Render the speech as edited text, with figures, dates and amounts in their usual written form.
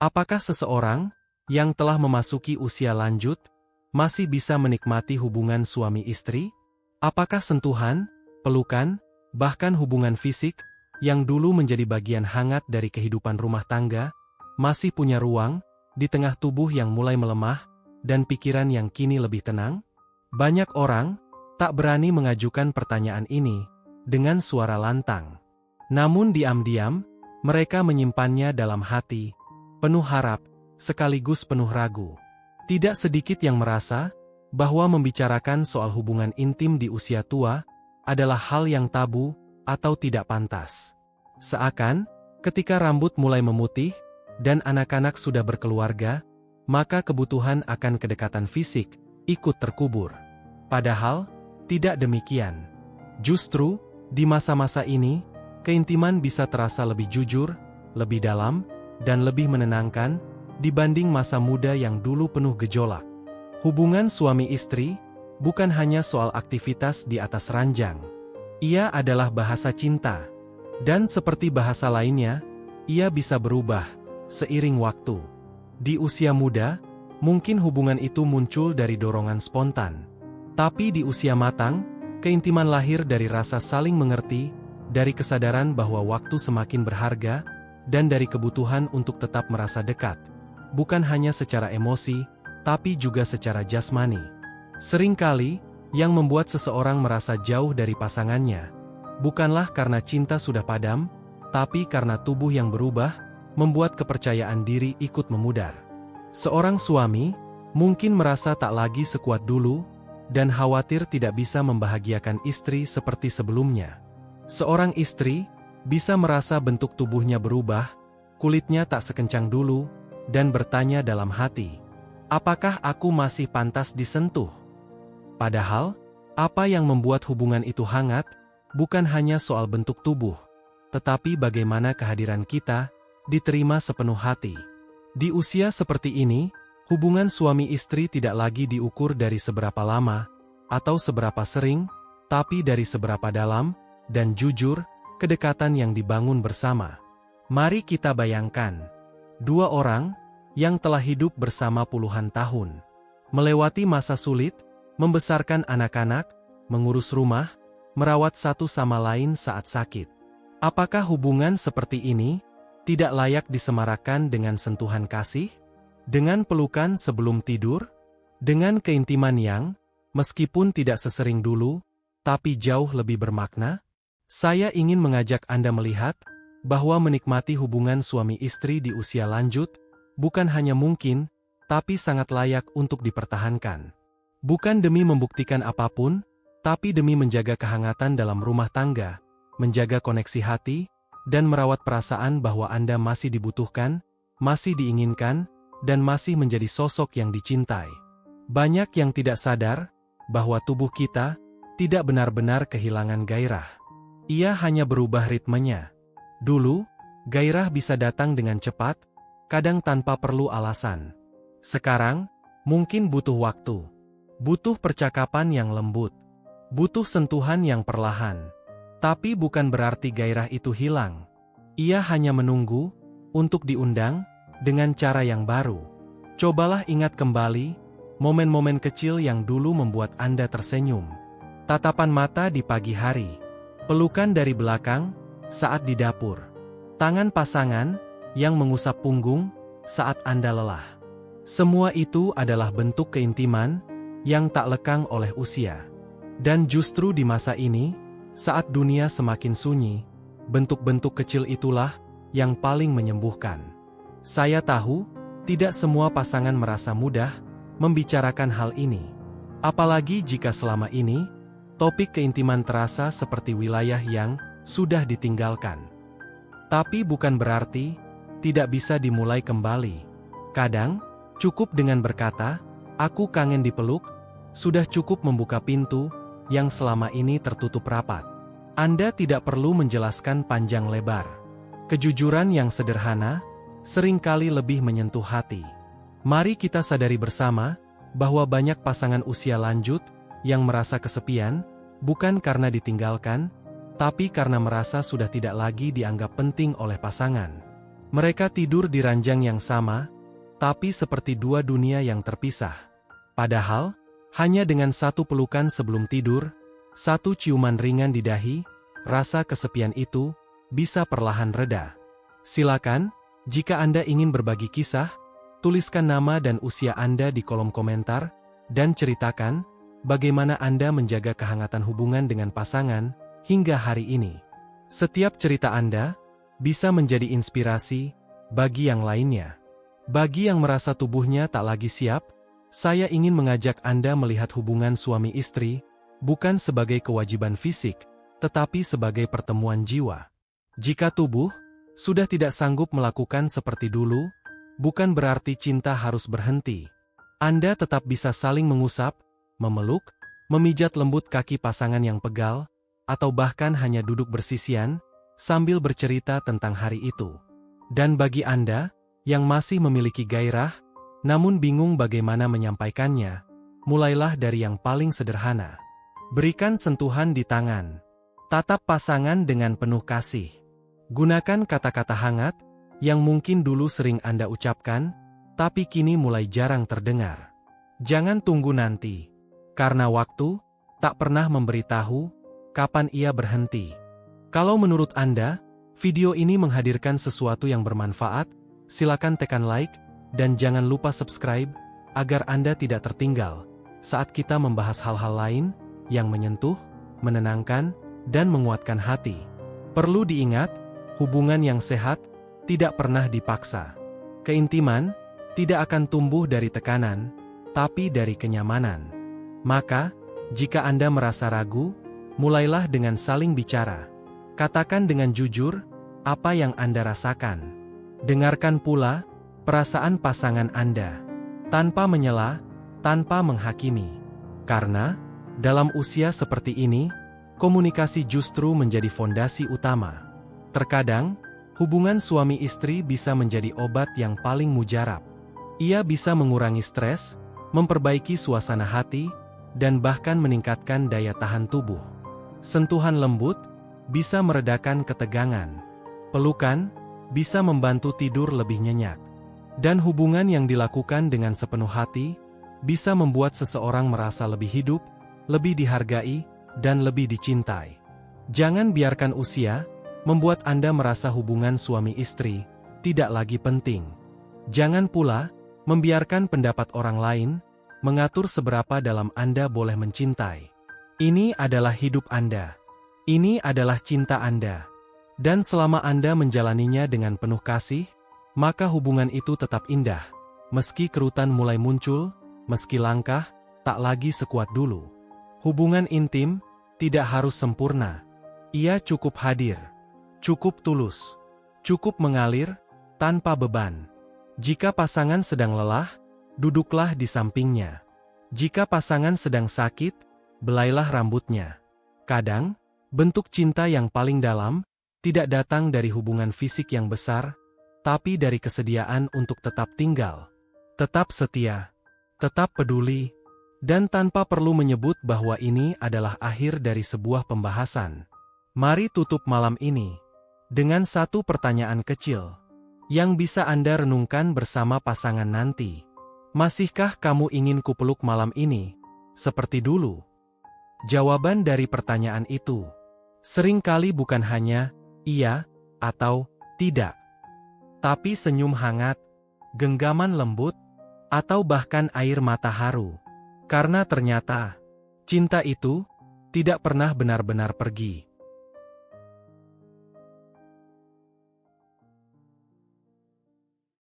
Apakah seseorang yang telah memasuki usia lanjut masih bisa menikmati hubungan suami istri? Apakah sentuhan, pelukan, bahkan hubungan fisik yang dulu menjadi bagian hangat dari kehidupan rumah tangga masih punya ruang di tengah tubuh yang mulai melemah dan pikiran yang kini lebih tenang? Banyak orang tak berani mengajukan pertanyaan ini dengan suara lantang. Namun diam-diam, mereka menyimpannya dalam hati, penuh harap, sekaligus penuh ragu. Tidak sedikit yang merasa bahwa membicarakan soal hubungan intim di usia tua adalah hal yang tabu atau tidak pantas. Seakan, ketika rambut mulai memutih dan anak-anak sudah berkeluarga, maka kebutuhan akan kedekatan fisik ikut terkubur. Padahal, tidak demikian. Justru, di masa-masa ini, keintiman bisa terasa lebih jujur, lebih dalam, dan lebih menenangkan dibanding masa muda yang dulu penuh gejolak. Hubungan suami istri bukan hanya soal aktivitas di atas ranjang. Ia adalah bahasa cinta. Dan seperti bahasa lainnya, ia bisa berubah seiring waktu. Di usia muda, mungkin hubungan itu muncul dari dorongan spontan. Tapi di usia matang, keintiman lahir dari rasa saling mengerti, dari kesadaran bahwa waktu semakin berharga, dan dari kebutuhan untuk tetap merasa dekat. Bukan hanya secara emosi, tapi juga secara jasmani. Seringkali, yang membuat seseorang merasa jauh dari pasangannya, bukanlah karena cinta sudah padam, tapi karena tubuh yang berubah, membuat kepercayaan diri ikut memudar. Seorang suami, mungkin merasa tak lagi sekuat dulu, dan khawatir tidak bisa membahagiakan istri seperti sebelumnya. Seorang istri bisa merasa bentuk tubuhnya berubah, kulitnya tak sekencang dulu, dan bertanya dalam hati, apakah aku masih pantas disentuh? Padahal, apa yang membuat hubungan itu hangat, bukan hanya soal bentuk tubuh, tetapi bagaimana kehadiran kita diterima sepenuh hati. Di usia seperti ini, hubungan suami istri tidak lagi diukur dari seberapa lama, atau seberapa sering, tapi dari seberapa dalam, dan jujur, kedekatan yang dibangun bersama. Mari kita bayangkan, dua orang yang telah hidup bersama puluhan tahun, melewati masa sulit, membesarkan anak-anak, mengurus rumah, merawat satu sama lain saat sakit. Apakah hubungan seperti ini tidak layak disemarakan dengan sentuhan kasih? Dengan pelukan sebelum tidur, dengan keintiman yang, meskipun tidak sesering dulu, tapi jauh lebih bermakna? Saya ingin mengajak Anda melihat bahwa menikmati hubungan suami istri di usia lanjut bukan hanya mungkin, tapi sangat layak untuk dipertahankan. Bukan demi membuktikan apapun, tapi demi menjaga kehangatan dalam rumah tangga, menjaga koneksi hati, dan merawat perasaan bahwa Anda masih dibutuhkan, masih diinginkan, dan masih menjadi sosok yang dicintai. Banyak yang tidak sadar bahwa tubuh kita tidak benar-benar kehilangan gairah. Ia hanya berubah ritmenya. Dulu, gairah bisa datang dengan cepat, kadang tanpa perlu alasan. Sekarang, mungkin butuh waktu. Butuh percakapan yang lembut. Butuh sentuhan yang perlahan. Tapi bukan berarti gairah itu hilang. Ia hanya menunggu untuk diundang dengan cara yang baru. Cobalah ingat kembali momen-momen kecil yang dulu membuat Anda tersenyum. Tatapan mata di pagi hari, pelukan dari belakang saat di dapur, tangan pasangan yang mengusap punggung saat Anda lelah. Semua itu adalah bentuk keintiman yang tak lekang oleh usia. Dan justru di masa ini, saat dunia semakin sunyi, bentuk-bentuk kecil itulah yang paling menyembuhkan. Saya tahu, tidak semua pasangan merasa mudah membicarakan hal ini. Apalagi jika selama ini, topik keintiman terasa seperti wilayah yang sudah ditinggalkan. Tapi bukan berarti tidak bisa dimulai kembali. Kadang, cukup dengan berkata, "Aku kangen dipeluk," sudah cukup membuka pintu yang selama ini tertutup rapat. Anda tidak perlu menjelaskan panjang lebar. Kejujuran yang sederhana seringkali lebih menyentuh hati. Mari kita sadari bersama bahwa banyak pasangan usia lanjut yang merasa kesepian, bukan karena ditinggalkan, tapi karena merasa sudah tidak lagi dianggap penting oleh pasangan. Mereka tidur di ranjang yang sama, tapi seperti dua dunia yang terpisah. Padahal, hanya dengan satu pelukan sebelum tidur, satu ciuman ringan di dahi, rasa kesepian itu bisa perlahan reda. Silakan, jika Anda ingin berbagi kisah, tuliskan nama dan usia Anda di kolom komentar, dan ceritakan bagaimana Anda menjaga kehangatan hubungan dengan pasangan hingga hari ini. Setiap cerita Anda bisa menjadi inspirasi bagi yang lainnya. Bagi yang merasa tubuhnya tak lagi siap, saya ingin mengajak Anda melihat hubungan suami istri bukan sebagai kewajiban fisik, tetapi sebagai pertemuan jiwa. Jika tubuh sudah tidak sanggup melakukan seperti dulu, bukan berarti cinta harus berhenti. Anda tetap bisa saling mengusap, memeluk, memijat lembut kaki pasangan yang pegal, atau bahkan hanya duduk bersisian sambil bercerita tentang hari itu. Dan bagi Anda yang masih memiliki gairah, namun bingung bagaimana menyampaikannya, mulailah dari yang paling sederhana. Berikan sentuhan di tangan. Tatap pasangan dengan penuh kasih. Gunakan kata-kata hangat yang mungkin dulu sering Anda ucapkan, tapi kini mulai jarang terdengar. Jangan tunggu nanti, karena waktu tak pernah memberitahu kapan ia berhenti. Kalau menurut Anda, video ini menghadirkan sesuatu yang bermanfaat, silakan tekan like, dan jangan lupa subscribe, agar Anda tidak tertinggal saat kita membahas hal-hal lain yang menyentuh, menenangkan, dan menguatkan hati. Perlu diingat, hubungan yang sehat tidak pernah dipaksa. Keintiman tidak akan tumbuh dari tekanan, tapi dari kenyamanan. Maka, jika Anda merasa ragu, mulailah dengan saling bicara. Katakan dengan jujur apa yang Anda rasakan. Dengarkan pula perasaan pasangan Anda, tanpa menyela, tanpa menghakimi. Karena, dalam usia seperti ini, komunikasi justru menjadi fondasi utama. Terkadang, hubungan suami istri bisa menjadi obat yang paling mujarab. Ia bisa mengurangi stres, memperbaiki suasana hati, dan bahkan meningkatkan daya tahan tubuh. Sentuhan lembut bisa meredakan ketegangan. Pelukan bisa membantu tidur lebih nyenyak. Dan hubungan yang dilakukan dengan sepenuh hati bisa membuat seseorang merasa lebih hidup, lebih dihargai, dan lebih dicintai. Jangan biarkan usia membuat Anda merasa hubungan suami istri tidak lagi penting. Jangan pula membiarkan pendapat orang lain mengatur seberapa dalam Anda boleh mencintai. Ini adalah hidup Anda. Ini adalah cinta Anda. Dan selama Anda menjalaninya dengan penuh kasih, maka hubungan itu tetap indah. Meski kerutan mulai muncul, meski langkah tak lagi sekuat dulu. Hubungan intim tidak harus sempurna. Ia cukup hadir, cukup tulus, cukup mengalir tanpa beban. Jika pasangan sedang lelah, duduklah di sampingnya. Jika pasangan sedang sakit, belailah rambutnya. Kadang, bentuk cinta yang paling dalam tidak datang dari hubungan fisik yang besar, tapi dari kesediaan untuk tetap tinggal, tetap setia, tetap peduli, dan tanpa perlu menyebut bahwa ini adalah akhir dari sebuah pembahasan. Mari tutup malam ini dengan satu pertanyaan kecil yang bisa Anda renungkan bersama pasangan nanti. Masihkah kamu ingin kupeluk malam ini, seperti dulu? Jawaban dari pertanyaan itu seringkali bukan hanya iya atau tidak, tapi senyum hangat, genggaman lembut, atau bahkan air mata haru. Karena ternyata cinta itu tidak pernah benar-benar pergi.